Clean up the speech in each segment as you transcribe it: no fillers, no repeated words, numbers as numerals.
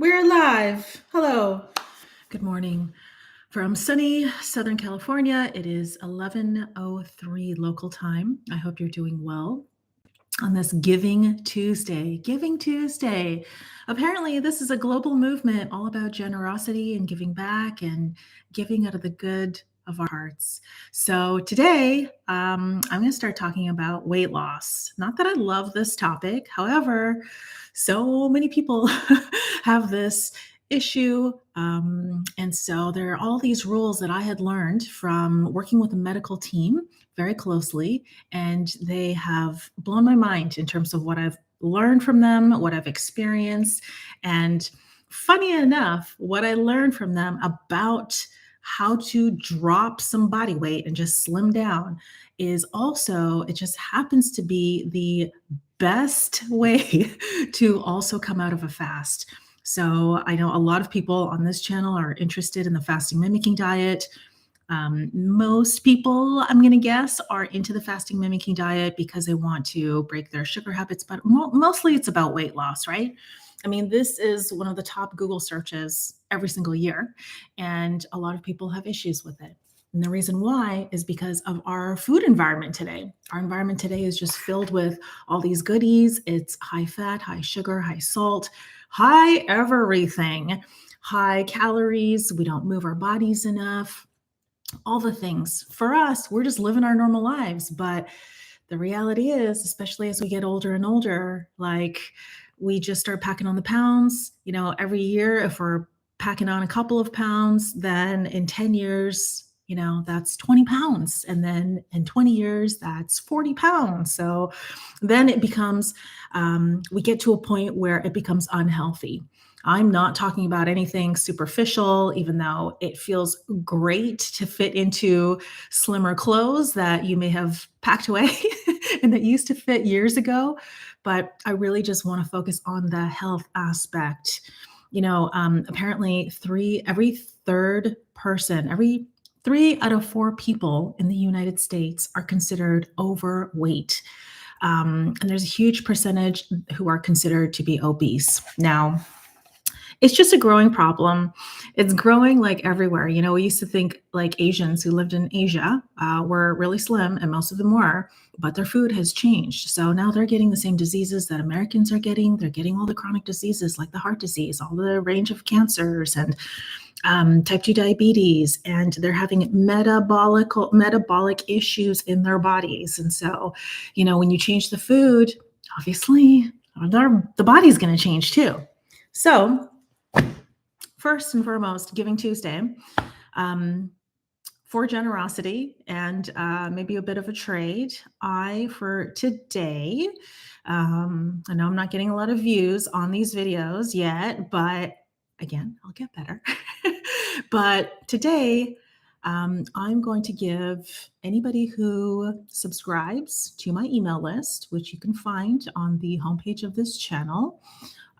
We're live. Hello. Good morning from sunny Southern California. It is 11:03 local time. I hope you're doing well on this Giving Tuesday. Giving Tuesday. Apparently, this is a global movement all about generosity and giving back and giving out of the good of our hearts. So today, I'm going to start talking about weight loss. Not that I love this topic. However, so many people have this issue. And so there are all these rules that I had learned from working with a medical team very closely, and they have blown my mind in terms of what I've learned from them, what I've experienced. And funny enough, what I learned from them about how to drop some body weight and just slim down is also, it just happens to be the best way to also come out of a fast. So I know a lot of people on this channel are interested in the fasting mimicking diet. Most people, I'm going to guess, are into the fasting mimicking diet because they want to break their sugar habits, but mostly it's about weight loss, right? I mean, this is one of the top Google searches every single year, and a lot of people have issues with it. And the reason why is because of our food environment today. Our environment today is just filled with all these goodies. It's high fat, high sugar, high salt, high everything, high calories. We don't move our bodies enough. All the things. For us, we're just living our normal lives. But the reality is, especially as we get older and older, like we just start packing on the pounds. Every year, if we're packing on a couple of pounds, then in 10 years, that's 20 pounds. And then in 20 years, that's 40 pounds. So then it becomes, we get to a point where it becomes unhealthy. I'm not talking about anything superficial, even though it feels great to fit into slimmer clothes that you may have packed away and that used to fit years ago. But I really just want to focus on the health aspect. Apparently every third person, every 3 out of 4 people in the United States are considered overweight. And there's a huge percentage who are considered to be obese. Now, it's just a growing problem. It's growing like everywhere. We used to think like Asians who lived in Asia were really slim, and most of them were, but their food has changed. So now they're getting the same diseases that Americans are getting. They're getting all the chronic diseases like the heart disease, all the range of cancers, and type 2 diabetes, and they're having metabolic issues in their bodies. And so, when you change the food, obviously the body's going to change too. So first and foremost, Giving Tuesday, for generosity and maybe a bit of a trade, for today, I know I'm not getting a lot of views on these videos yet, but again, I'll get better. But today, I'm going to give anybody who subscribes to my email list, which you can find on the homepage of this channel,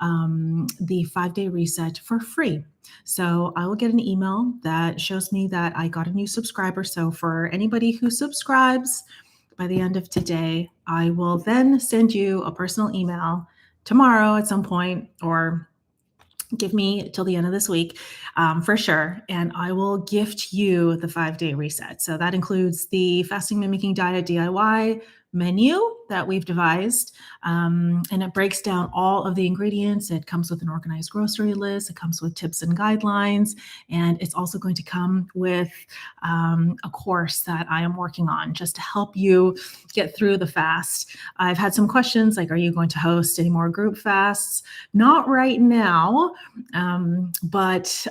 the 5-day reset for free. So I will get an email that shows me that I got a new subscriber. So for anybody who subscribes by the end of today, I will then send you a personal email tomorrow at some point, or give me till the end of this week for sure. And I will gift you the 5-day reset. So that includes the fasting mimicking diet DIY menu that we've devised. And it breaks down all of the ingredients. It comes with an organized grocery list. It comes with tips and guidelines. And it's also going to come with a course that I am working on just to help you get through the fast. I've had some questions like, are you going to host any more group fasts? Not right now, but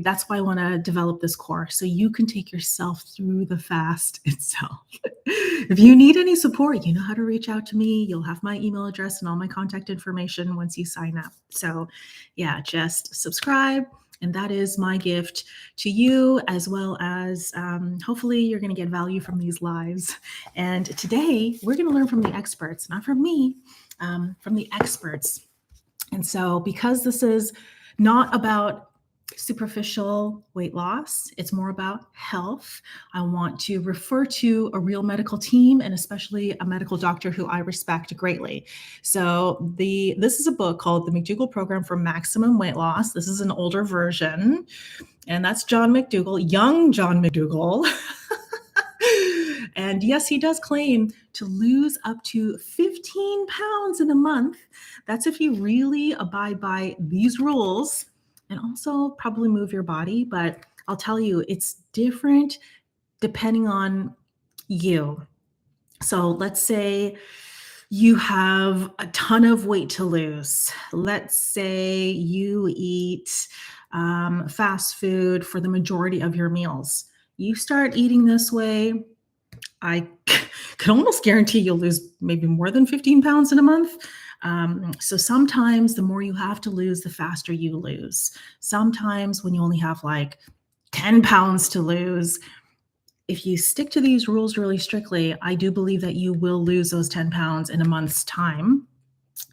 that's why I want to develop this course so you can take yourself through the fast itself. If you need any support, you know how to reach out to me. You'll have my email address and all my contact information once you sign up. So yeah, just subscribe. And that is my gift to you, as well as hopefully you're going to get value from these lives. And today we're going to learn from the experts, not from me, from the experts. And so because this is not about superficial weight loss. It's more about health. I want to refer to a real medical team and especially a medical doctor who I respect greatly. So this is a book called The McDougall Program for Maximum Weight Loss. This is an older version, and that's John McDougall, young John McDougall. And yes, he does claim to lose up to 15 pounds in a month. That's if you really abide by these rules and also probably move your body. But I'll tell you, it's different depending on you. So let's say you have a ton of weight to lose. Let's say you eat fast food for the majority of your meals. You start eating this way, I can almost guarantee you'll lose maybe more than 15 pounds in a month. So sometimes the more you have to lose, the faster you lose. Sometimes when you only have like 10 pounds to lose, if you stick to these rules really strictly, I do believe that you will lose those 10 pounds in a month's time.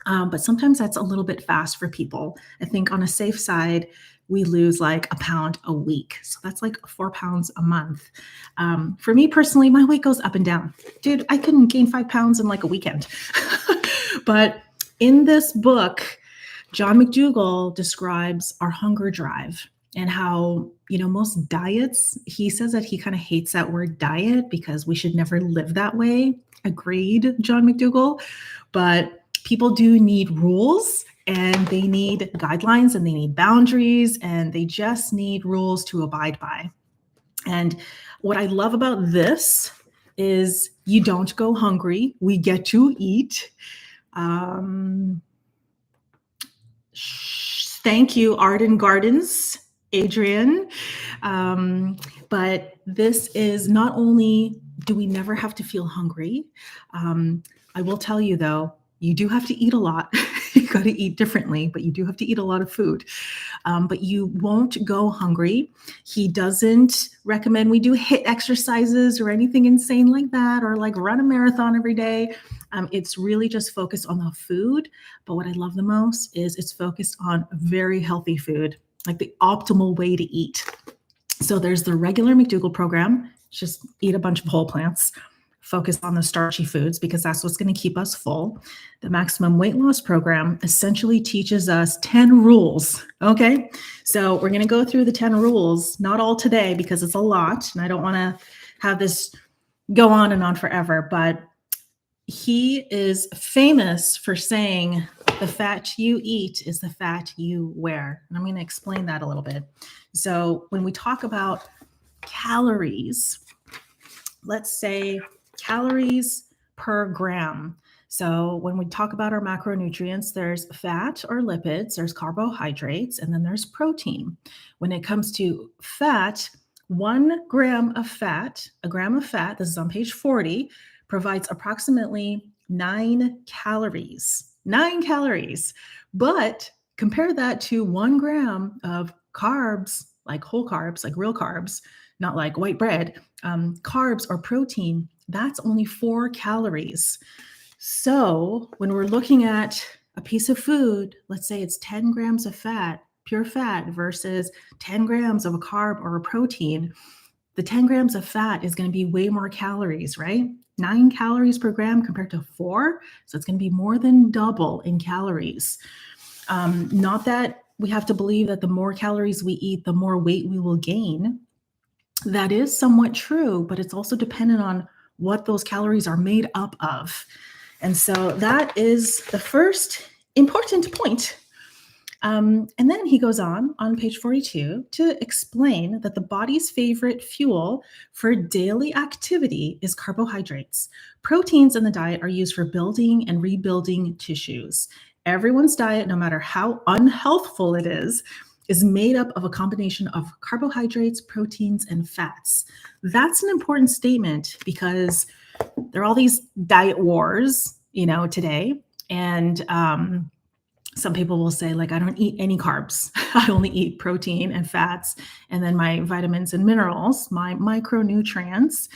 But sometimes that's a little bit fast for people. I think on a safe side, we lose like a pound a week. So that's like 4 pounds a month. For me personally, my weight goes up and down. Dude, I couldn't gain 5 pounds in like a weekend. But in this book, John McDougall describes our hunger drive and how, most diets, he says that he kind of hates that word diet because we should never live that way. Agreed, John McDougall. But people do need rules and they need guidelines and they need boundaries and they just need rules to abide by. And what I love about this is you don't go hungry. We get to eat. Thank you, Arden Gardens, Adrian. But this is not only do we never have to feel hungry. I will tell you though, you do have to eat a lot. You got to eat differently, but you do have to eat a lot of food. But you won't go hungry. He doesn't recommend we do HIIT exercises or anything insane like that, or like run a marathon every day. It's really just focused on the food. But what I love the most is it's focused on very healthy food, like the optimal way to eat. So there's the regular McDougall program, just eat a bunch of whole plants. Focus on the starchy foods because that's what's going to keep us full. The maximum weight loss program essentially teaches us 10 rules. Okay. So we're going to go through the 10 rules, not all today because it's a lot. And I don't want to have this go on and on forever, but he is famous for saying the fat you eat is the fat you wear. And I'm going to explain that a little bit. So when we talk about calories, let's say calories per gram. So when we talk about our macronutrients, there's fat or lipids, there's carbohydrates, and then there's protein. When it comes to fat, 1 gram of fat, a gram of fat, this is on page 40, provides approximately 9 calories. 9 calories. But compare that to 1 gram of carbs, like whole carbs, like real carbs, not like white bread, carbs or protein, that's only 4 calories. So when we're looking at a piece of food, let's say it's 10 grams of fat, pure fat versus 10 grams of a carb or a protein, the 10 grams of fat is going to be way more calories, right? 9 calories per gram compared to 4. So it's going to be more than double in calories. Not that we have to believe that the more calories we eat, the more weight we will gain. That is somewhat true, but it's also dependent on what those calories are made up of. And so that is the first important point. And then he goes on page 42 to explain that the body's favorite fuel for daily activity is carbohydrates. Proteins in the diet are used for building and rebuilding tissues. Everyone's diet, no matter how unhealthful it is made up of a combination of carbohydrates, proteins, and fats. That's an important statement because there are all these diet wars, today. And some people will say, like, I don't eat any carbs. I only eat protein and fats, and then my vitamins and minerals, my micronutrients.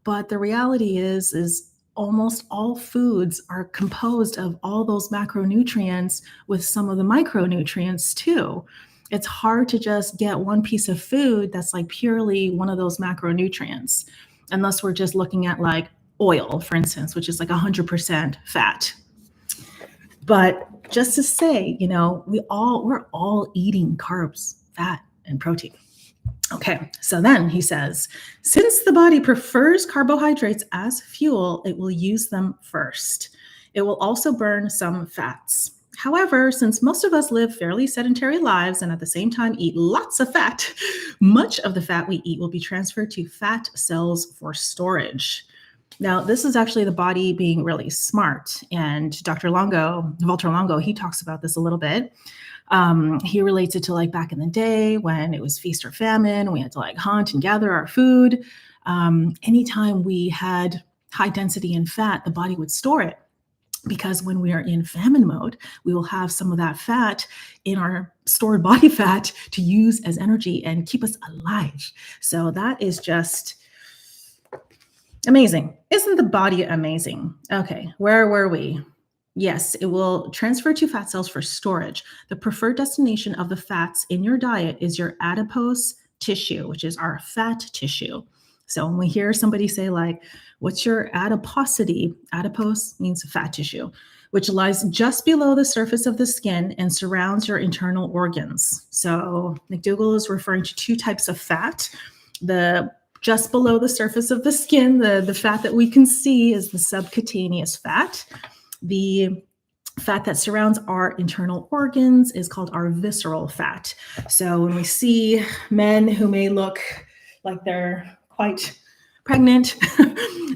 But the reality is almost all foods are composed of all those macronutrients with some of the micronutrients too. It's hard to just get one piece of food that's like purely one of those macronutrients, unless we're just looking at like oil, for instance, which is like 100% fat. But just to say, we're all eating carbs, fat, and protein. Okay, so then he says, since the body prefers carbohydrates as fuel, it will use them first. It will also burn some fats. However, since most of us live fairly sedentary lives and at the same time eat lots of fat, much of the fat we eat will be transferred to fat cells for storage. Now, this is actually the body being really smart. And Walter Longo, he talks about this a little bit. He relates it to like back in the day when it was feast or famine, we had to like hunt and gather our food. Anytime we had high density in fat, the body would store it, because when we are in famine mode, we will have some of that fat in our stored body fat to use as energy and keep us alive. So that is just amazing. Isn't the body amazing? Okay, where were we? Yes, it will transfer to fat cells for storage. The preferred destination of the fats in your diet is your adipose tissue, which is our fat tissue. So when we hear somebody say like, what's your adiposity? Adipose means fat tissue, which lies just below the surface of the skin and surrounds your internal organs. So McDougall is referring to two types of fat. The just below the surface of the skin, the fat that we can see is the subcutaneous fat. The fat that surrounds our internal organs is called our visceral fat. So when we see men who may look like they're quite pregnant,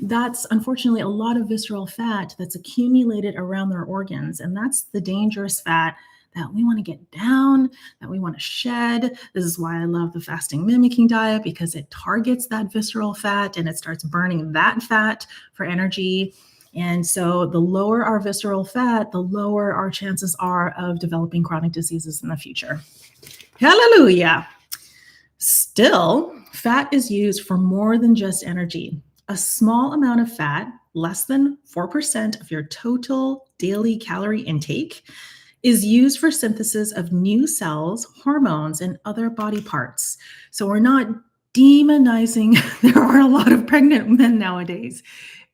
that's unfortunately a lot of visceral fat that's accumulated around their organs. And that's the dangerous fat that we want to get down, that we want to shed. This is why I love the fasting mimicking diet, because it targets that visceral fat and it starts burning that fat for energy. And so the lower our visceral fat, the lower our chances are of developing chronic diseases in the future. Hallelujah. Still, fat is used for more than just energy. A small amount of fat, less than 4% of your total daily calorie intake, is used for synthesis of new cells, hormones, and other body parts. So we're not demonizing. There are a lot of pregnant men nowadays.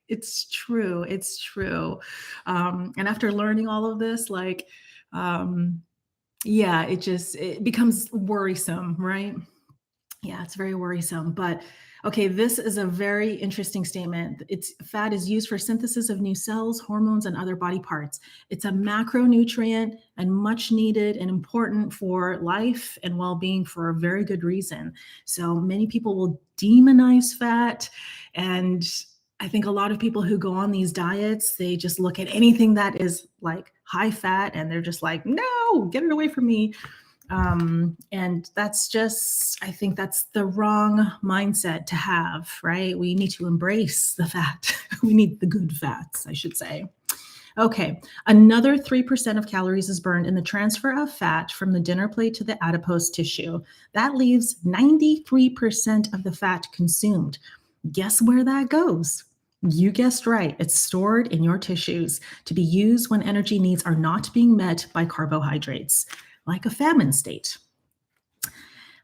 It's true. It's true. And after learning all of this, it becomes worrisome, right? Yeah, it's very worrisome. But okay, this is a very interesting statement. Fat is used for synthesis of new cells, hormones, and other body parts. It's a macronutrient and much needed and important for life and well-being for a very good reason. So many people will demonize fat, and I think a lot of people who go on these diets, they just look at anything that is like high fat and they're just like, no, get it away from me. And I think that's the wrong mindset to have, right? We need to embrace the fat. We need the good fats, I should say. Okay, another 3% of calories is burned in the transfer of fat from the dinner plate to the adipose tissue. That leaves 93% of the fat consumed. Guess where that goes? You guessed right. It's stored in your tissues to be used when energy needs are not being met by carbohydrates, like a famine state.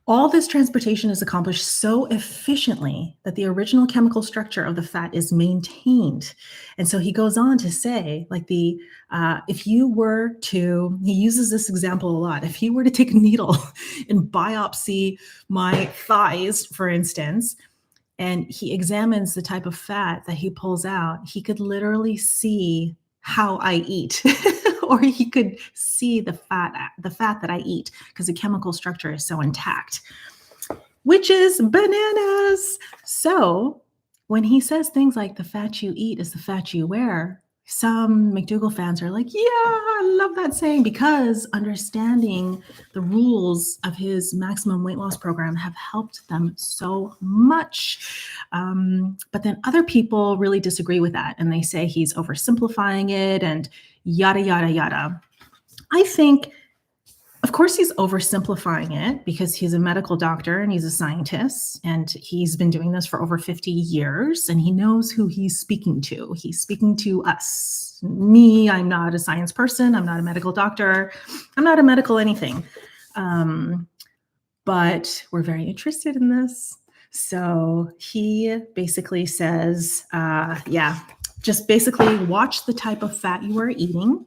All this transportation is accomplished so efficiently that the original chemical structure of the fat is maintained. And so he goes on to say, if you were to, he uses this example a lot, if you were to take a needle and biopsy my thighs, for instance, and he examines the type of fat that he pulls out, he could literally see how I eat. Or he could see the fat that I eat, because the chemical structure is so intact, which is bananas. So when he says things like the fat you eat is the fat you wear, some McDougall fans are like, yeah, I love that saying, because understanding the rules of his maximum weight loss program have helped them so much. But then other people really disagree with that, and they say he's oversimplifying it and yada, yada, yada. I think, of course, he's oversimplifying it because he's a medical doctor and he's a scientist, and he's been doing this for over 50 years, and he knows who he's speaking to. He's speaking to us. Me, I'm not a science person. I'm not a medical doctor. I'm not a medical anything. But we're very interested in this. So he basically says, just basically watch the type of fat you are eating.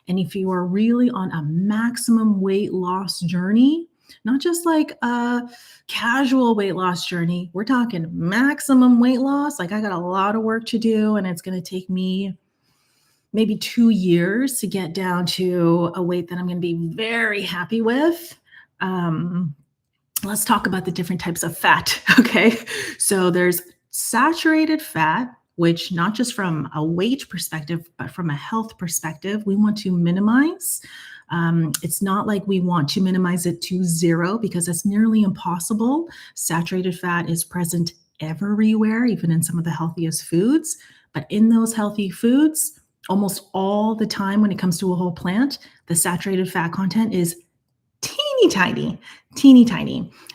And if you are really on a maximum weight loss journey, not just like a casual weight loss journey, we're talking maximum weight loss. Like I got a lot of work to do, and it's going to take me maybe 2 years to get down to a weight that I'm going to be very happy with. Let's talk about the different types of fat. Okay. So there's saturated fat, which not just from a weight perspective, but from a health perspective, we want to minimize. It's not like we want to minimize it to zero because it's nearly impossible. Saturated fat is present everywhere, even in some of the healthiest foods. But in those healthy foods, almost all the time when it comes to a whole plant, the saturated fat content is teeny tiny.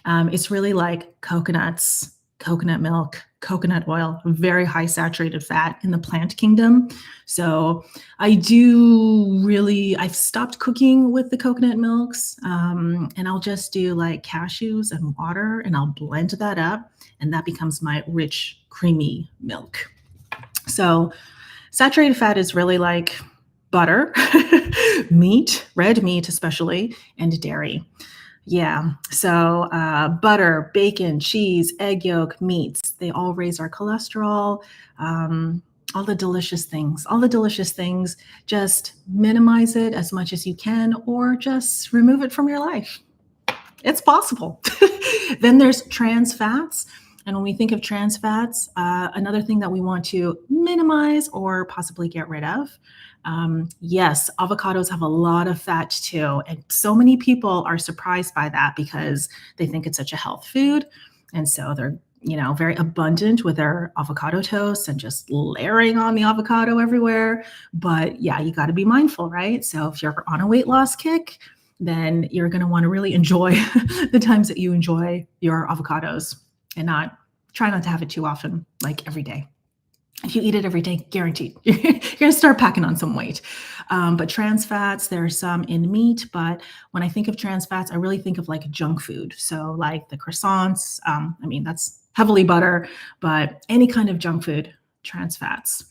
It's really like coconuts, coconut milk, coconut oil, very high saturated fat in the plant kingdom. So I've stopped cooking with the coconut milks, and I'll just do like cashews and water, and I'll blend that up, and that becomes my rich, creamy milk. So saturated fat is really like butter, meat, red meat especially, and dairy. Yeah. So butter, bacon, cheese, egg yolk, meats, they all raise our cholesterol. All the delicious things, just minimize it as much as you can, or just remove it from your life. It's possible. Then there's trans fats. And when we think of trans fats, another thing that we want to minimize or possibly get rid of. Yes, avocados have a lot of fat too. And so many people are surprised by that because they think it's such a health food. And so they're, very abundant with their avocado toast and just layering on the avocado everywhere. But yeah, you got to be mindful, right? So if you're on a weight loss kick, then you're going to want to really enjoy the times that you enjoy your avocados and try not to have it too often, like every day. If you eat it every day, guaranteed, you're going to start packing on some weight. But trans fats, there are some in meat. But when I think of trans fats, I really think of like junk food. So like the croissants, that's heavily butter, but any kind of junk food, trans fats.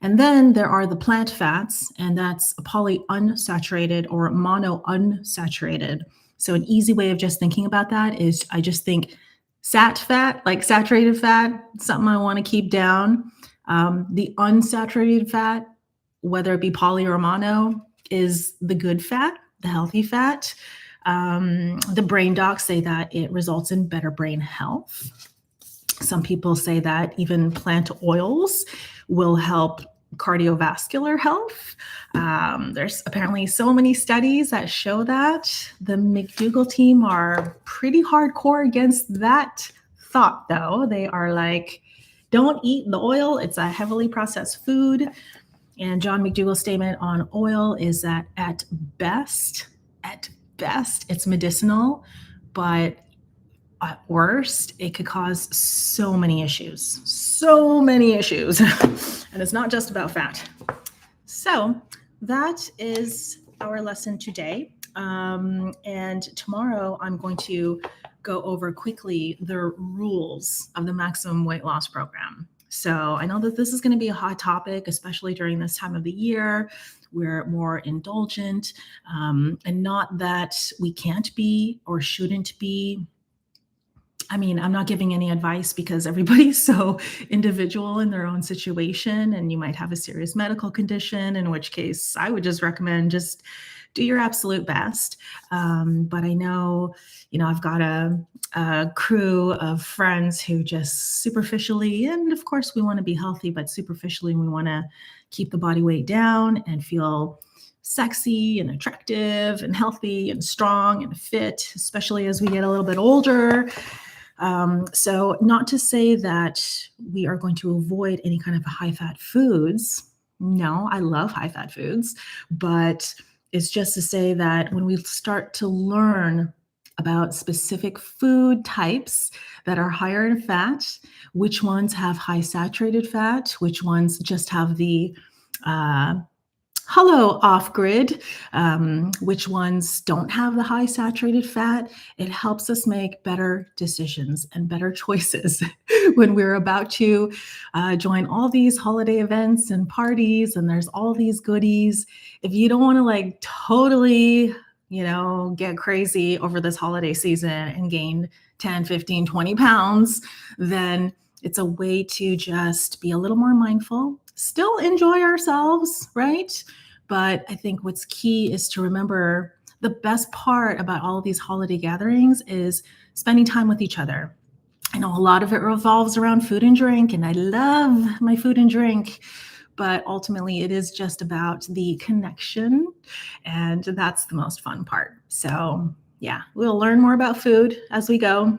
And then there are the plant fats, and that's polyunsaturated or monounsaturated. So an easy way of just thinking about that is I just think sat fat, like saturated fat, something I want to keep down. The unsaturated fat, whether it be poly or mono, is the good fat, the healthy fat. The brain docs say that it results in better brain health. Some people say that even plant oils will help cardiovascular health. There's apparently so many studies that show that. The McDougall team are pretty hardcore against that thought, though. They are like, don't eat the oil. It's a heavily processed food. And John McDougall's statement on oil is that at best, it's medicinal, but at worst, it could cause so many issues. And it's not just about fat. So that is our lesson today. And tomorrow I'm going to go over quickly the rules of the Maximum Weight Loss Program. So I know that this is going to be a hot topic, especially during this time of the year. We're more indulgent, and not that we can't be or shouldn't be. I'm not giving any advice because everybody's so individual in their own situation, and you might have a serious medical condition, in which case I would just recommend just do your absolute best. But I know, I've got a crew of friends who just superficially, and of course we want to be healthy, but superficially we want to keep the body weight down and feel sexy and attractive and healthy and strong and fit, especially as we get a little bit older. So not to say that we are going to avoid any kind of high-fat foods. No, I love high-fat foods, but it's just to say that when we start to learn about specific food types that are higher in fat, which ones have high saturated fat, which ones just have the Hello, off grid. Which ones don't have the high saturated fat? It helps us make better decisions and better choices when we're about to join all these holiday events and parties, and there's all these goodies. If you don't want to like totally, get crazy over this holiday season and gain 10, 15, 20 pounds, then it's a way to just be a little more mindful, still enjoy ourselves, right? But I think what's key is to remember the best part about all of these holiday gatherings is spending time with each other. I know a lot of it revolves around food and drink, and I love my food and drink, but ultimately it is just about the connection, and that's the most fun part. So, yeah, we'll learn more about food as we go.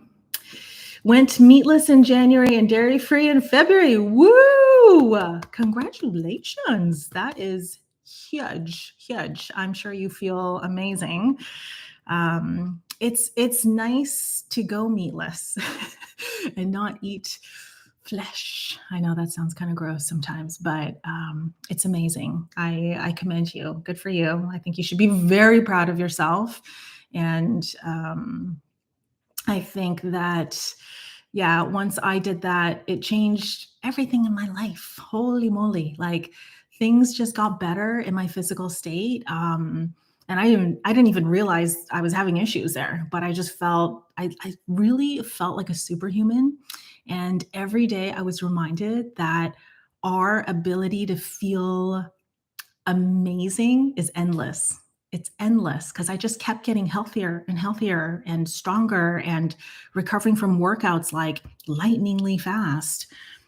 Went meatless in January and dairy-free in February. Woo! Congratulations. That is huge, huge. I'm sure you feel amazing. It's nice to go meatless and not eat flesh. I know that sounds kind of gross sometimes, but it's amazing. I commend you. Good for you. I think you should be very proud of yourself. And I think that, yeah, once I did that, it changed everything in my life. Holy moly. Like things just got better in my physical state. And I didn't even realize I was having issues there, but I just felt, I really felt like a superhuman. And every day I was reminded that our ability to feel amazing is endless. It's endless because I just kept getting healthier and healthier and stronger and recovering from workouts like lightningly fast.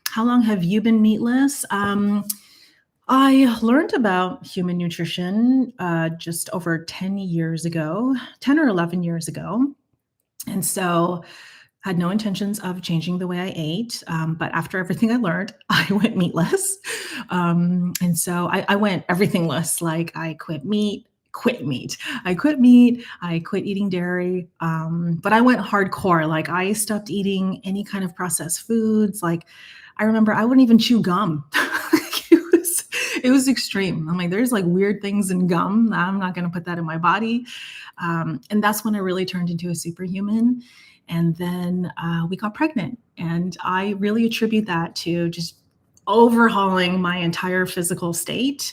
How long have you been meatless? I learned about human nutrition just over 10 years ago, 10 or 11 years ago. And so had no intentions of changing the way I ate. But after everything I learned, I went meatless. And so I went everythingless. Like I quit meat. I quit meat. I quit eating dairy. But I went hardcore. Like I stopped eating any kind of processed foods. Like I remember I wouldn't even chew gum. It was extreme. I'm like, there's like weird things in gum. I'm not going to put that in my body. And that's when I really turned into a superhuman. And then we got pregnant. And I really attribute that to just overhauling my entire physical state.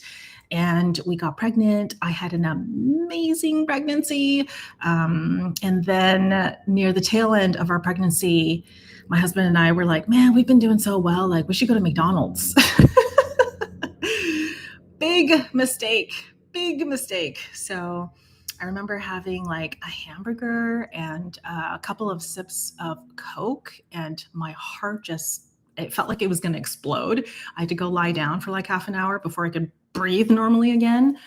And we got pregnant. I had an amazing pregnancy. And then near the tail end of our pregnancy, my husband and I were like, man, we've been doing so well. Like, we should go to McDonald's. Big mistake. So I remember having like a hamburger and a couple of sips of Coke, and my heart it felt like it was going to explode. I had to go lie down for like half an hour before I could breathe normally again.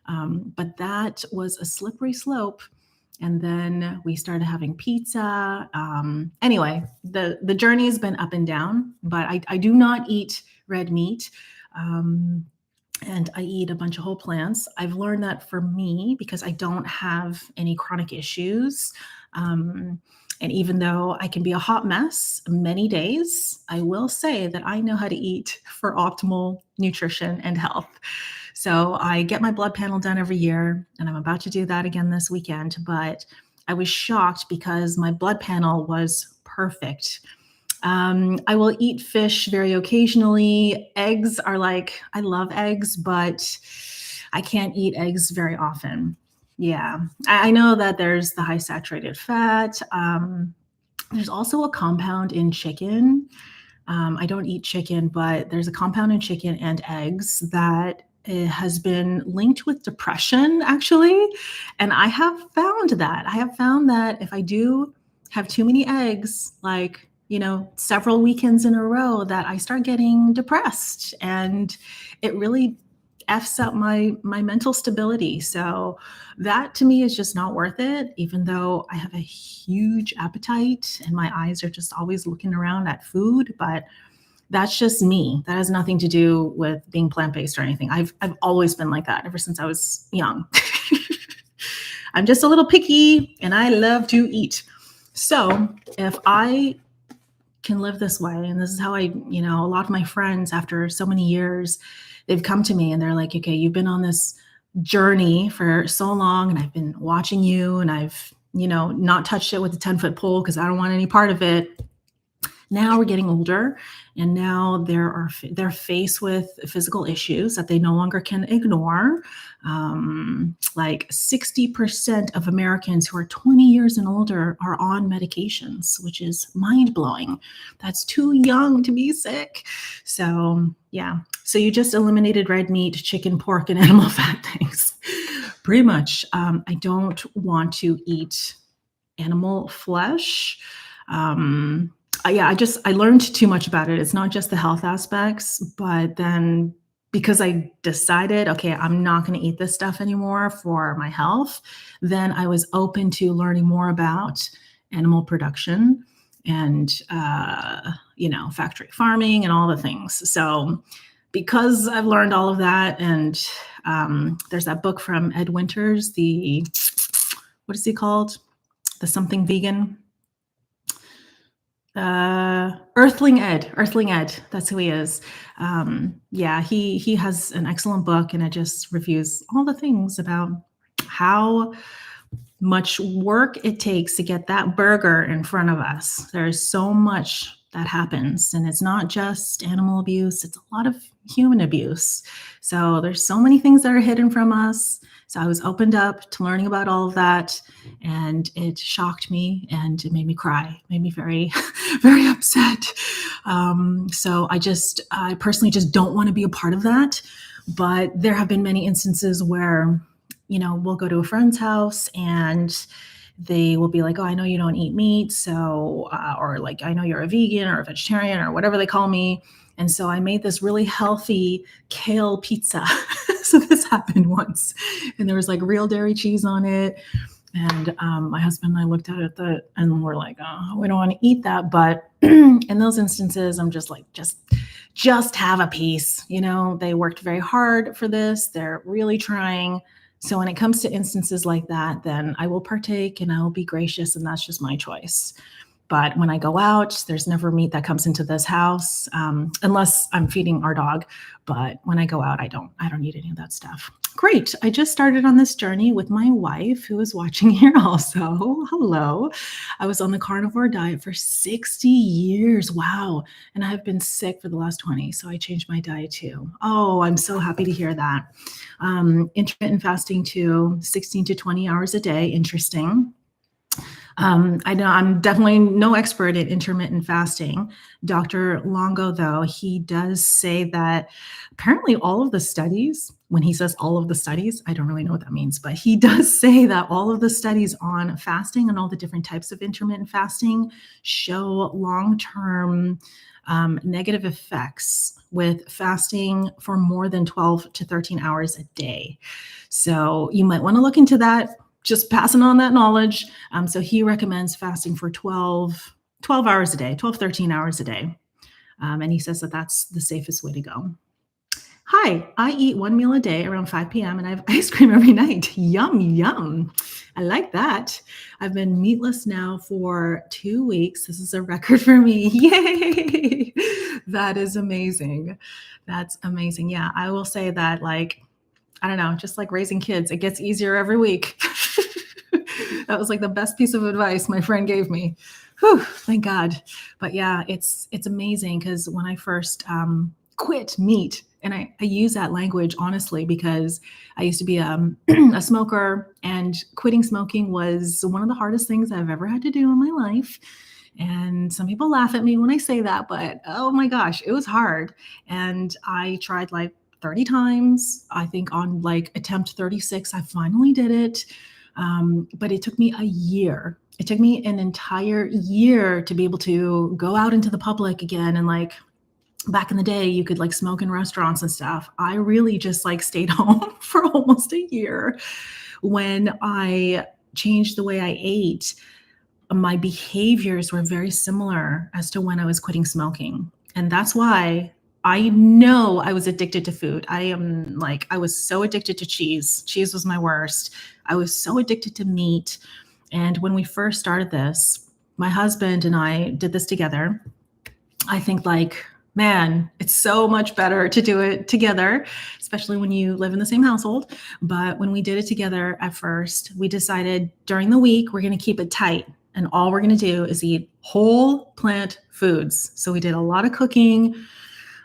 But that was a slippery slope. And then we started having pizza. Anyway, the journey has been up and down, but I do not eat red meat. And I eat a bunch of whole plants. I've learned that for me, because I don't have any chronic issues. And even though I can be a hot mess many days, I will say that I know how to eat for optimal nutrition and health. So I get my blood panel done every year, and I'm about to do that again this weekend. But I was shocked because my blood panel was perfect. I will eat fish very occasionally. Eggs are like, I love eggs, but I can't eat eggs very often. Yeah, I know that there's the high saturated fat. There's also a compound in chicken. I don't eat chicken, but there's a compound in chicken and eggs that has been linked with depression, actually. And I have found that if I do have too many eggs, like, several weekends in a row, that I start getting depressed, and it really F's up my mental stability. So that to me is just not worth it, even though I have a huge appetite and my eyes are just always looking around at food. But that's just me. That has nothing to do with being plant-based or anything. I've always been like that ever since I was young. I'm just a little picky and I love to eat. So if I can live this way, and this is how a lot of my friends after so many years, they've come to me and they're like, okay, you've been on this journey for so long and I've been watching you and I've, not touched it with a 10-foot pole because I don't want any part of it. Now we're getting older and now they're faced with physical issues that they no longer can ignore. Like 60% of Americans who are 20 years and older are on medications, which is mind-blowing. That's too young to be sick. So yeah. So you just eliminated red meat, chicken, pork, and animal fat things. Pretty much. I don't want to eat animal flesh. I learned too much about it. It's not just the health aspects, but then because I decided, okay, I'm not going to eat this stuff anymore for my health, then I was open to learning more about animal production and, factory farming and all the things. So because I've learned all of that, and there's that book from Ed Winters, what is he called? The something vegan. Earthling Ed, that's who he is. He has an excellent book, and it just reviews all the things about how much work it takes to get that burger in front of us. There's so much that happens, and it's not just animal abuse, it's a lot of human abuse. So there's so many things that are hidden from us. So I was opened up to learning about all of that, and it shocked me and it made me cry, made me very, very upset. So I personally just don't want to be a part of that. But there have been many instances where, we'll go to a friend's house and they will be like, oh, I know you don't eat meat. So, or like, I know you're a vegan or a vegetarian or whatever they call me. And so I made this really healthy kale pizza. So this happened once, and there was like real dairy cheese on it. And my husband and I looked at it and we're like, oh, we don't want to eat that. But in those instances, I'm just like, just have a piece. They worked very hard for this. They're really trying. So when it comes to instances like that, then I will partake and I will be gracious, and that's just my choice. But when I go out, there's never meat that comes into this house, unless I'm feeding our dog. But when I go out, I don't eat any of that stuff. Great. I just started on this journey with my wife, who is watching here also. Hello. I was on the carnivore diet for 60 years. Wow. And I've been sick for the last 20. So I changed my diet too. Oh, I'm so happy to hear that. Intermittent fasting too, 16 to 20 hours a day. Interesting. I know I'm definitely no expert in intermittent fasting. Dr. Longo, though, he does say that apparently all of the studies, when he says all of the studies, I don't really know what that means, but he does say that all of the studies on fasting and all the different types of intermittent fasting show long-term negative effects with fasting for more than 12 to 13 hours a day. So you might want to look into that. Just passing on that knowledge. So he recommends fasting for 12 hours a day, 13 hours a day. And he says that that's the safest way to go. Hi, I eat one meal a day around 5 p.m. and I have ice cream every night. Yum, yum. I like that. I've been meatless now for 2 weeks. This is a record for me. Yay. That is amazing. That's amazing. Yeah, I will say that, like, I don't know, just like raising kids, it gets easier every week. That was like the best piece of advice my friend gave me. Whew, thank God. But yeah, it's amazing, because when I first quit meat, and I use that language honestly because I used to be a smoker, and quitting smoking was one of the hardest things I've ever had to do in my life. And some people laugh at me when I say that, but oh my gosh, it was hard. And I tried like 30 times. I think on like attempt 36, I finally did it. But it took me a year. It took me an entire year to be able to go out into the public again. And like back in the day, you could like smoke in restaurants and stuff. I really just like stayed home for almost a year. When I changed the way I ate, my behaviors were very similar as to when I was quitting smoking. And that's why I know I was addicted to food. I was so addicted to cheese. Cheese was my worst. I was so addicted to meat. And when we first started this, my husband and I did this together. I think like Man, it's so much better to do it together, especially when you live in the same household. But when we did it together at first, we decided during the week, we're going to keep it tight. And all we're going to do is eat whole plant foods. So we did a lot of cooking.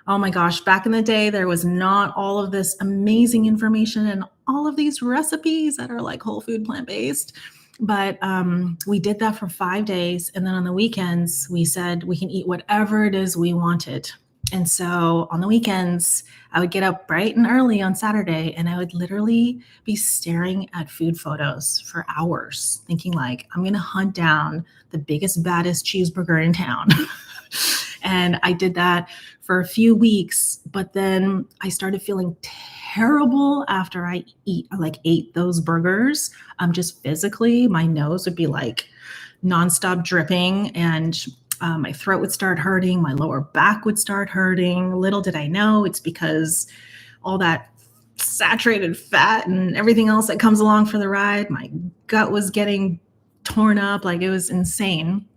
Oh my gosh, back in the day, there was not all of this amazing information and all of these recipes that are like whole food plant based. But we did that for 5 days. And then on the weekends, we said we can eat whatever it is we wanted. And so on the weekends, I would get up bright and early on Saturday and I would literally be staring at food photos for hours, thinking like, I'm going to hunt down the biggest, baddest cheeseburger in town. And I did that for a few weeks, but then I started feeling terrible after I ate those burgers. Just physically, my nose would be like nonstop dripping, and my throat would start hurting. My lower back would start hurting. Little did I know it's because all that saturated fat and everything else that comes along for the ride. My gut was getting torn up. Like, it was insane.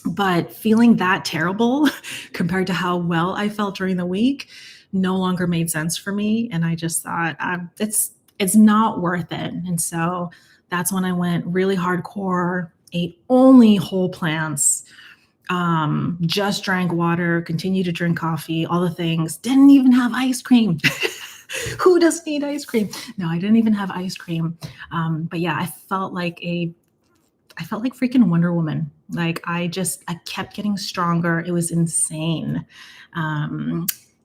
But feeling that terrible compared to how well I felt during the week no longer made sense for me. And I just thought it's not worth it. And so that's when I went really hardcore, ate only whole plants, just drank water, continued to drink coffee, all the things, didn't even have ice cream. Who doesn't eat ice cream? No, I didn't even have ice cream. But yeah, I felt like freaking Wonder Woman. Like, I kept getting stronger. It was insane.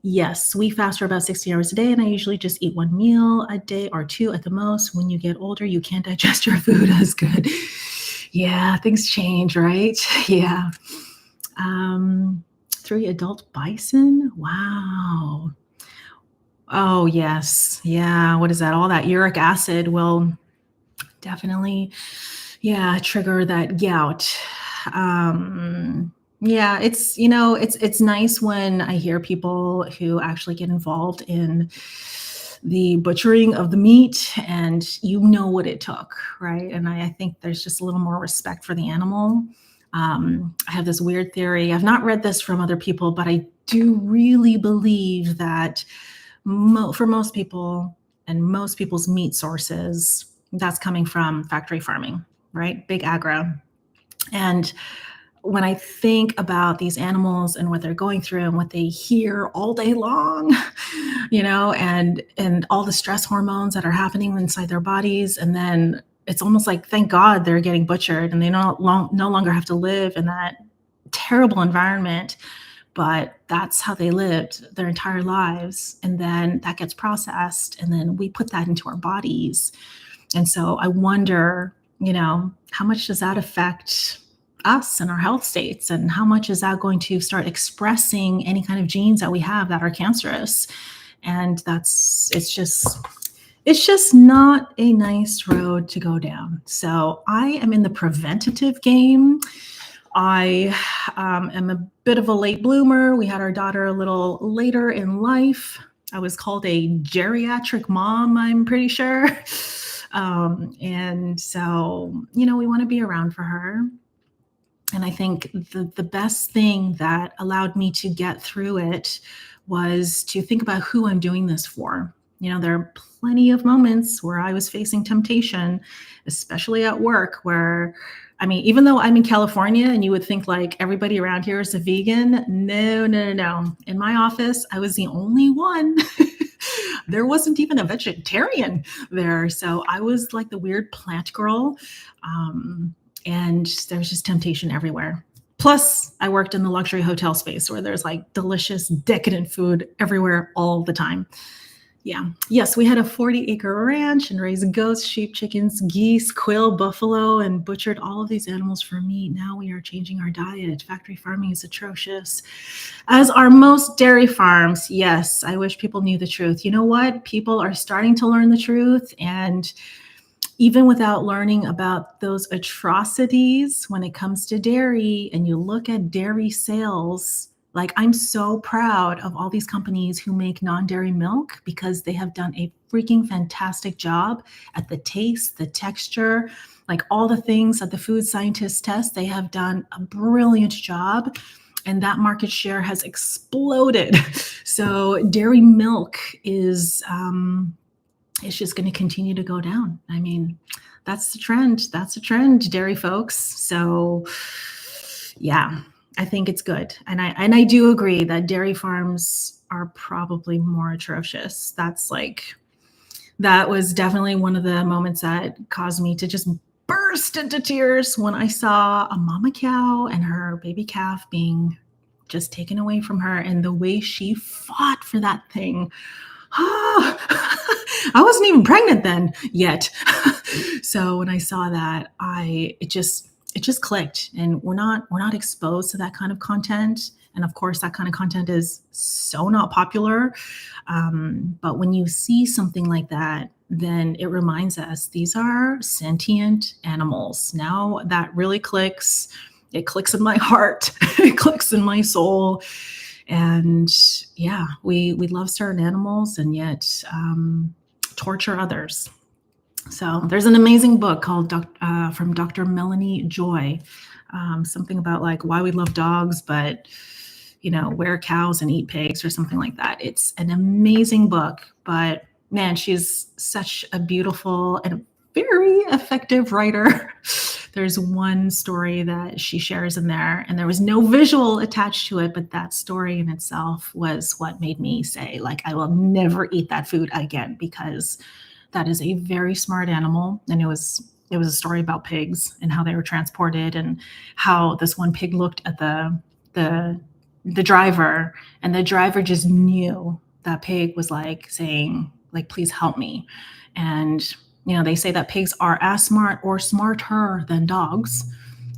Yes, we fast for about 16 hours a day, and I usually just eat one meal a day or two at the most. When you get older, you can't digest your food as good. Yeah, things change, right? Yeah. 3 adult bison. Wow. Oh, yes. Yeah. What is that? All that uric acid will definitely, trigger that gout. Yeah, it's nice when I hear people who actually get involved in the butchering of the meat and you know what it took, right? And I think there's just a little more respect for the animal. I have this weird theory. I've not read this from other people, but I do really believe that for most people and most people's meat sources, that's coming from factory farming, right? Big agro. And when I think about these animals and what they're going through and what they hear all day long, and all the stress hormones that are happening inside their bodies, and then it's almost like, thank God they're getting butchered and they no longer have to live in that terrible environment. But that's how they lived their entire lives. And then that gets processed, and then we put that into our bodies. And so I wonder, how much does that affect us and our health states? And how much is that going to start expressing any kind of genes that we have that are cancerous? And it's just not a nice road to go down. So I am in the preventative game. I am a bit of a late bloomer. We had our daughter a little later in life. I was called a geriatric mom, I'm pretty sure. And so, we want to be around for her. And I think the best thing that allowed me to get through it was to think about who I'm doing this for. There are plenty of moments where I was facing temptation, especially at work, where, even though I'm in California and you would think like everybody around here is a vegan, no. In my office, I was the only one. There wasn't even a vegetarian there. So I was like the weird plant girl. And there was just temptation everywhere. Plus, I worked in the luxury hotel space where there's like delicious, decadent food everywhere all the time. Yeah. Yes, we had a 40-acre ranch and raised goats, sheep, chickens, geese, quail, buffalo, and butchered all of these animals for meat. Now we are changing our diet. Factory farming is atrocious, as are most dairy farms. Yes, I wish people knew the truth. You know what? People are starting to learn the truth. And even without learning about those atrocities when it comes to dairy, and you look at dairy sales, like, I'm so proud of all these companies who make non-dairy milk, because they have done a freaking fantastic job at the taste, the texture, like all the things that the food scientists test. They have done a brilliant job. and that market share has exploded. So dairy milk is it's just going to continue to go down. I mean, that's the trend. That's the trend, dairy folks. So yeah, I think it's good. And I do agree that dairy farms are probably more atrocious. That was definitely one of the moments that caused me to just burst into tears when I saw a mama cow and her baby calf being just taken away from her, and the way she fought for that thing. I wasn't even pregnant then yet. So when I saw that, it just clicked, and we're not exposed to that kind of content. And of course, that kind of content is so not popular. But when you see something like that, then it reminds us these are sentient animals. Now that really clicks. It clicks in my heart. It clicks in my soul. And yeah, we love certain animals and yet torture others. So there's an amazing book called from Dr. Melanie Joy, something about like why we love dogs, but wear cows and eat pigs or something like that. It's an amazing book, but man, she's such a beautiful and very effective writer. There's one story that she shares in there, and there was no visual attached to it, but that story in itself was what made me say, like, I will never eat that food again, because that is a very smart animal. And it was a story about pigs and how they were transported, and how this one pig looked at the driver, and the driver just knew that pig was like saying, like, please help me. And they say that pigs are as smart or smarter than dogs.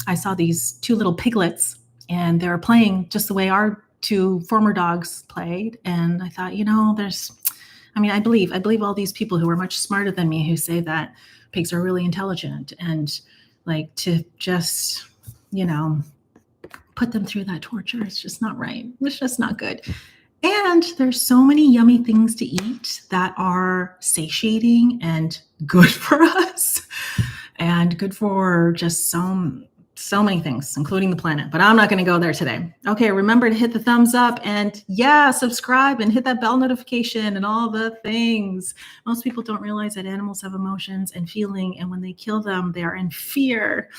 I saw these two little piglets, and they were playing just the way our two former dogs played. And I thought, I believe all these people who are much smarter than me who say that pigs are really intelligent, and like to just, put them through that torture. It's just not right. It's just not good. And there's so many yummy things to eat that are satiating and good for us, and good for just so many things, including the planet. But I'm not going to go there today. Okay, remember to hit the thumbs up, and subscribe and hit that bell notification and all the things. Most people don't realize that animals have emotions and feeling, and when they kill them, they are in fear.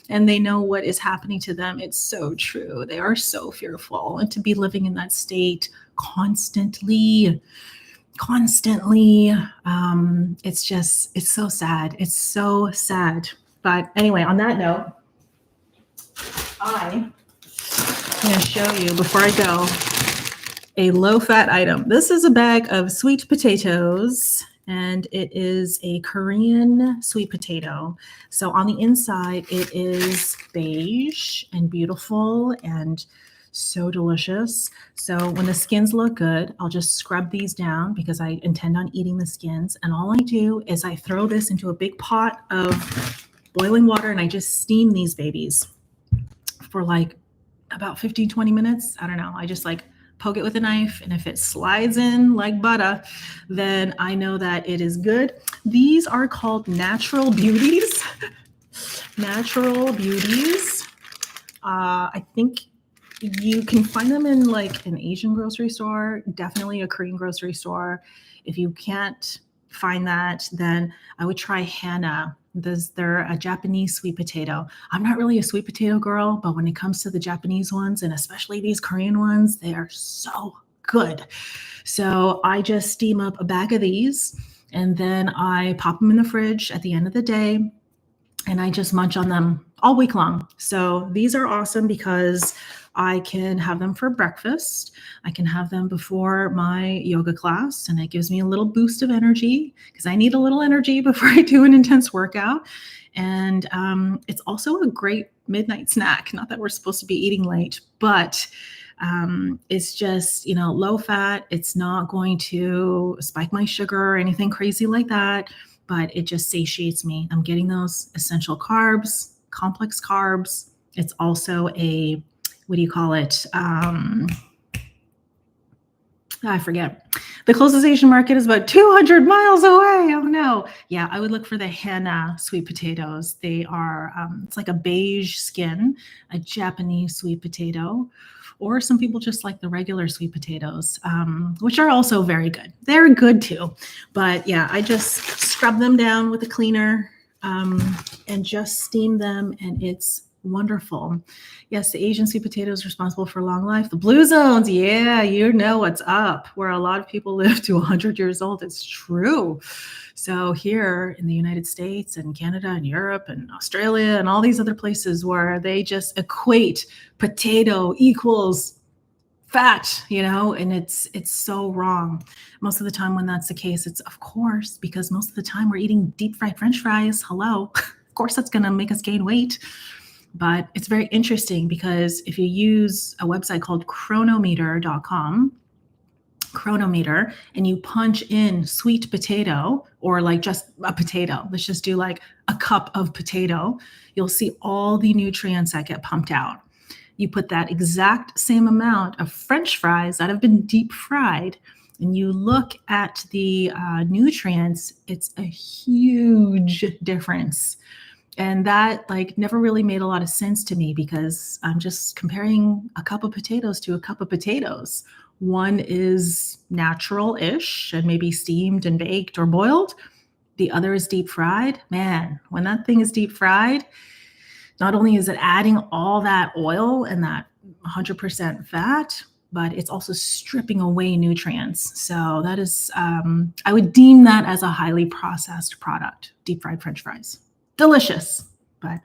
And they know what is happening to them. It's so true. They are so fearful. And to be living in that state constantly, it's so sad. It's so sad. But anyway, on that note, I'm going to show you, before I go, a low-fat item. This is a bag of sweet potatoes, and it is a Korean sweet potato. So on the inside, it is beige and beautiful and so delicious. So when the skins look good, I'll just scrub these down because I intend on eating the skins. And all I do is I throw this into a big pot of boiling water, and I just steam these babies for like about 15, 20 minutes. I don't know. I just poke it with a knife, and if it slides in like butter, then I know that it is good. These are called natural beauties. Natural beauties. I think you can find them in like an Asian grocery store, definitely a Korean grocery store. If you can't find that, then I would try Hana. They're a Japanese sweet potato. I'm not really a sweet potato girl, but when it comes to the Japanese ones, and especially these Korean ones, they are so good. So I just steam up a bag of these, and then I pop them in the fridge at the end of the day, and I just munch on them all week long. So these are awesome because I can have them for breakfast. I can have them before my yoga class, and it gives me a little boost of energy because I need a little energy before I do an intense workout. And it's also a great midnight snack. Not that we're supposed to be eating late, but it's just, low fat. It's not going to spike my sugar or anything crazy like that, but it just satiates me. I'm getting those essential carbs, complex carbs. It's also a, what do you call it? I forget. The closest Asian market is about 200 miles away. Oh no. Yeah, I would look for the henna sweet potatoes. They are, it's like a beige skin, a Japanese sweet potato. Or some people just like the regular sweet potatoes, which are also very good. They're good too. But yeah, I just scrub them down with a cleaner and just steam them, and it's wonderful. Yes, the Asian sweet potato is responsible for long life. The blue zones, yeah, you know what's up. Where a lot of people live to 100 years old, it's true. So here in the United States and Canada and Europe and Australia and all these other places where they just equate potato equals fat, and it's so wrong. Most of the time when that's the case, it's of course because most of the time we're eating deep fried French fries. Hello. Of course that's going to make us gain weight. But it's very interesting because if you use a website called chronometer.com, chronometer, and you punch in sweet potato or like just a potato, let's just do like a cup of potato, you'll see all the nutrients that get pumped out. You put that exact same amount of French fries that have been deep fried, and you look at the nutrients, it's a huge difference. And that never really made a lot of sense to me because I'm just comparing a cup of potatoes to a cup of potatoes. One is natural-ish and maybe steamed and baked or boiled. The other is deep fried. Man, when that thing is deep fried, not only is it adding all that oil and that 100% fat, but it's also stripping away nutrients. So that is, I would deem that as a highly processed product, deep fried French fries. Delicious. But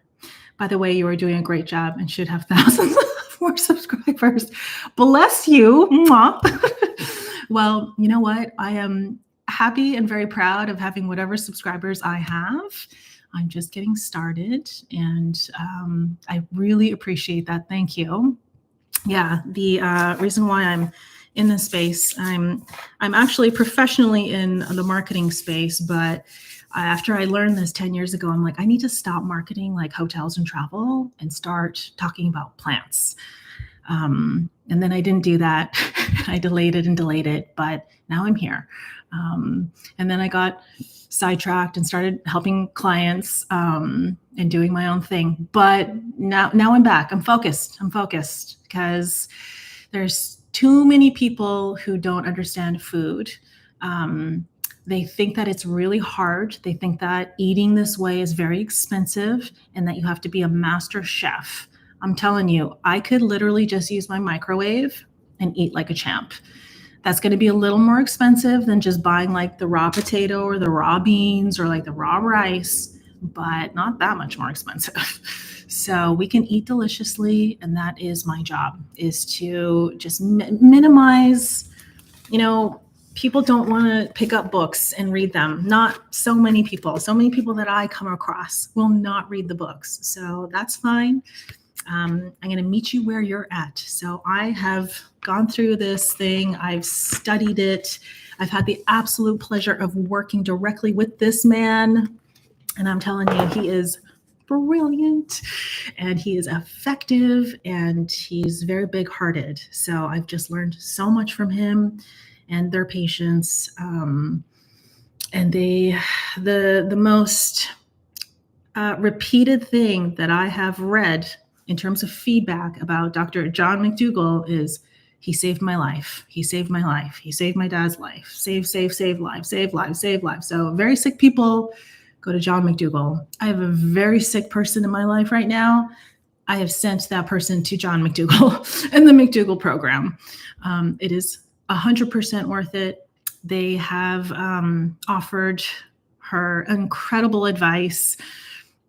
by the way, you are doing a great job and should have thousands more subscribers. Bless you. Well, you know what? I am happy and very proud of having whatever subscribers I have. I'm just getting started, and I really appreciate that. Thank you. Yeah, the reason why I'm in this space, I'm actually professionally in the marketing space, but after I learned this 10 years ago, I'm like, I need to stop marketing like hotels and travel and start talking about plants. And then I didn't do that. I delayed it, but now I'm here. And then I got sidetracked and started helping clients and doing my own thing. But now I'm back. I'm focused because there's too many people who don't understand food. They think that it's really hard. They think that eating this way is very expensive and that you have to be a master chef. I'm telling you, I could literally just use my microwave and eat like a champ. That's going to be a little more expensive than just buying like the raw potato or the raw beans or like the raw rice, but not that much more expensive. So we can eat deliciously, and that is my job, is to just minimize, people don't want to pick up books and read them. Not so many people. So many people that I come across will not read the books. So that's fine. I'm going to meet you where you're at. So I have gone through this thing. I've studied it. I've had the absolute pleasure of working directly with this man. And I'm telling you, he is brilliant and he is effective and he's very big-hearted. So I've just learned so much from him and their patients. And the most repeated thing that I have read in terms of feedback about Dr. John McDougall is, he saved my life. He saved my life. He saved my dad's life. Save lives, save lives. So very sick people, go to John McDougall. I have a very sick person in my life right now. I have sent that person to John McDougall and the McDougall Program. It is 100% worth it. They have offered her incredible advice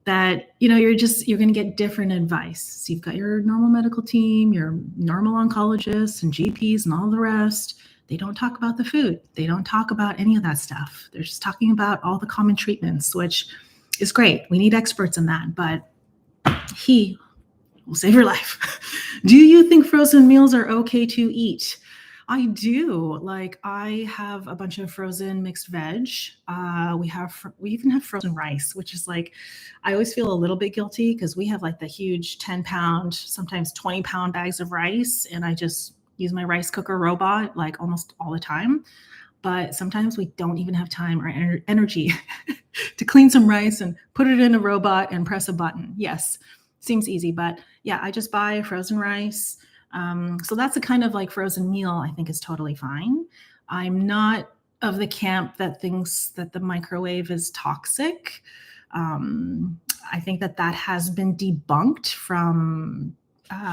that, you're going to get different advice. So you've got your normal medical team, your normal oncologists and GPs and all the rest. They don't talk about the food. They don't talk about any of that stuff. They're just talking about all the common treatments, which is great. We need experts in that, but he will save your life. Do you think frozen meals are okay to eat? I do. I have a bunch of frozen mixed veg. We even have frozen rice, which is I always feel a little bit guilty because we have the huge 10-pound, sometimes 20-pound bags of rice, and I just use my rice cooker robot like almost all the time. But sometimes we don't even have time or energy to clean some rice and put it in a robot and press a button. Yes, seems easy, but yeah, I just buy frozen rice. So that's a kind of like frozen meal I think is totally fine. I'm not of the camp that thinks that the microwave is toxic. I think that has been debunked from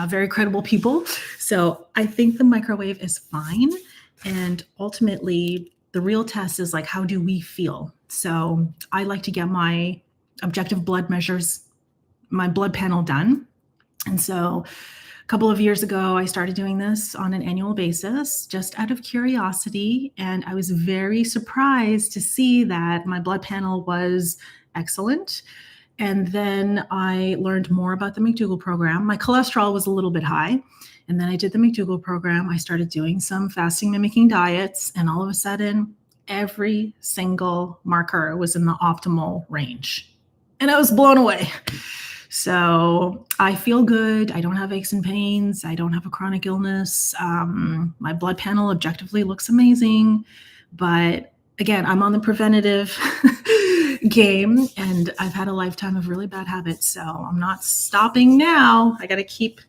very credible people. So I think the microwave is fine. And ultimately, the real test is like, how do we feel? So I like to get my objective blood measures, my blood panel done. And so a couple of years ago, I started doing this on an annual basis, just out of curiosity. And I was very surprised to see that my blood panel was excellent. And then I learned more about the McDougall program. My cholesterol was a little bit high. And then I did the McDougall program. I started doing some fasting mimicking diets. And all of a sudden, every single marker was in the optimal range. And I was blown away. So I feel good. I don't have aches and pains. I don't have a chronic illness. My blood panel objectively looks amazing. But again, I'm on the preventative game, and I've had a lifetime of really bad habits. So I'm not stopping now. I got to keep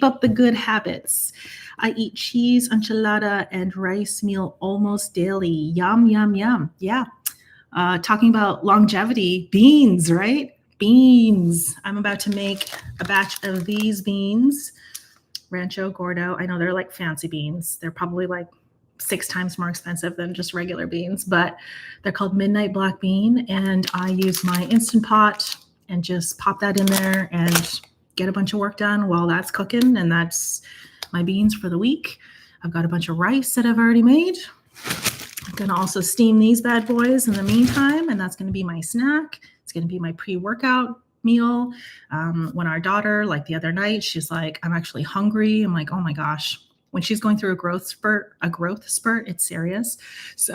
up the good habits. I eat cheese, enchilada, and rice meal almost daily. Yum, yum, yum. Yeah. Talking about longevity, beans, right? Beans. I'm about to make a batch of these beans, Rancho Gordo. I know they're like fancy beans. They're probably like 6 times more expensive than just regular beans, but they're called Midnight Black Bean. And I use my Instant Pot and just pop that in there and get a bunch of work done while that's cooking. And that's my beans for the week. I've got a bunch of rice that I've already made. I'm going to also steam these bad boys in the meantime, and that's going to be my snack. It's going to be my pre-workout meal. When our daughter, like the other night, she's like, I'm actually hungry. I'm like, oh my gosh. When she's going through a growth spurt, it's serious. So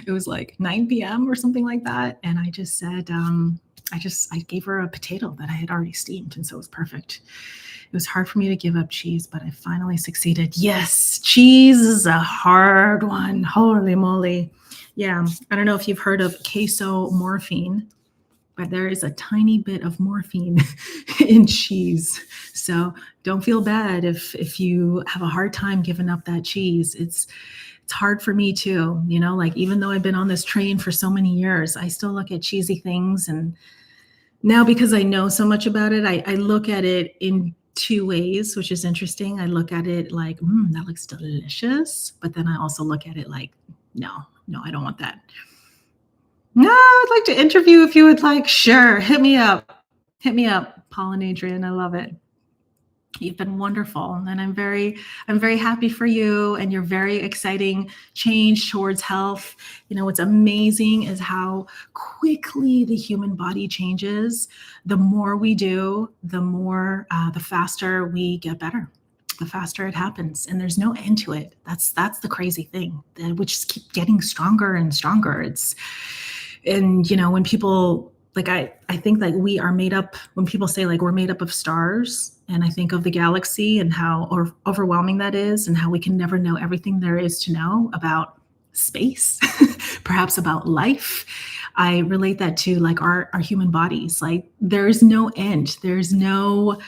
it was like 9 p.m. or something like that. And I just said, I gave her a potato that I had already steamed. And so it was perfect. It was hard for me to give up cheese, but I finally succeeded. Yes, cheese is a hard one. Holy moly. Yeah. I don't know if you've heard of queso morphine, but there is a tiny bit of morphine in cheese. So don't feel bad if you have a hard time giving up that cheese. It's hard for me too, like even though I've been on this train for so many years, I still look at cheesy things. And now because I know so much about it, I look at it in 2 ways, which is interesting. I look at it like, that looks delicious. But then I also look at it like, no, I don't want that. No, I'd like to interview if you would like. Sure. Hit me up, Paul and Adrian. I love it. You've been wonderful. And I'm very happy for you and your very exciting change towards health. What's amazing is how quickly the human body changes. The more we do, the faster we get better. The faster it happens, and there's no end to it. That's the crazy thing, which just keep getting stronger and stronger. When people like, I think like we are made up, when people say like we're made up of stars, and I think of the galaxy and how overwhelming that is, and how we can never know everything there is to know about space, perhaps about life. I relate that to like our human bodies. Like there's no end. There's no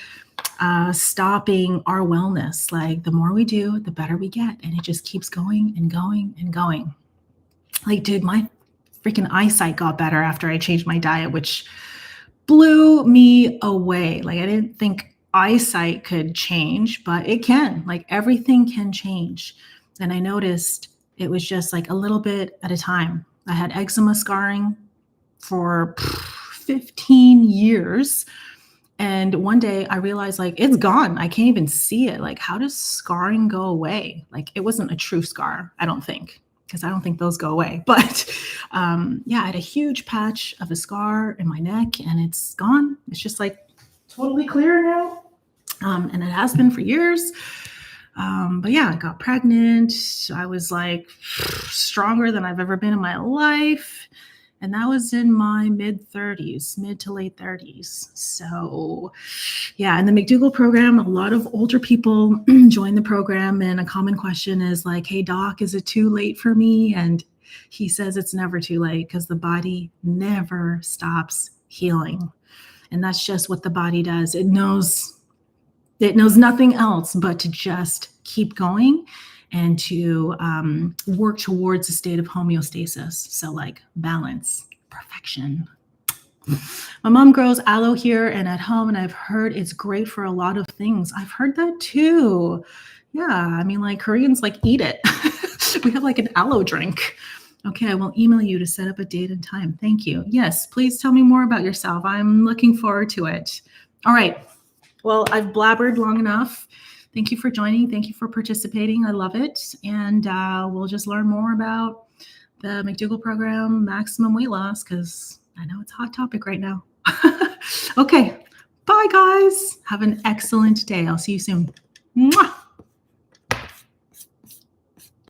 stopping our wellness. Like the more we do, the better we get. And it just keeps going and going and going. Like, dude, my freaking eyesight got better after I changed my diet, which blew me away. Like I didn't think eyesight could change, but it can. Like everything can change. And I noticed it was just like a little bit at a time. I had eczema scarring for 15 years. And one day I realized like it's gone. I can't even see it. Like how does scarring go away? Like it wasn't a true scar, I don't think, because I don't think those go away. But I had a huge patch of a scar in my neck and it's gone. It's just like totally clear now. And it has been for years. But yeah, I got pregnant. I was like stronger than I've ever been in my life. And that was in my mid to late 30s. So yeah, and the McDougall program, a lot of older people join the program, and a common question is like, hey doc, is it too late for me? And he says it's never too late because the body never stops healing. And that's just what the body does. It knows nothing else but to just keep going and to work towards a state of homeostasis. So like balance, perfection. My mom grows aloe here and at home, and I've heard it's great for a lot of things. I've heard that too. Yeah, I mean, like Koreans like eat it. We have like an aloe drink. Okay, I will email you to set up a date and time. Thank you. Yes, please tell me more about yourself. I'm looking forward to it. All right. Well, I've blabbered long enough. Thank you for joining. Thank you for participating. I love it. And we'll just learn more about the McDougall program, maximum weight loss, because I know it's a hot topic right now. Okay. Bye, guys. Have an excellent day. I'll see you soon. Mwah.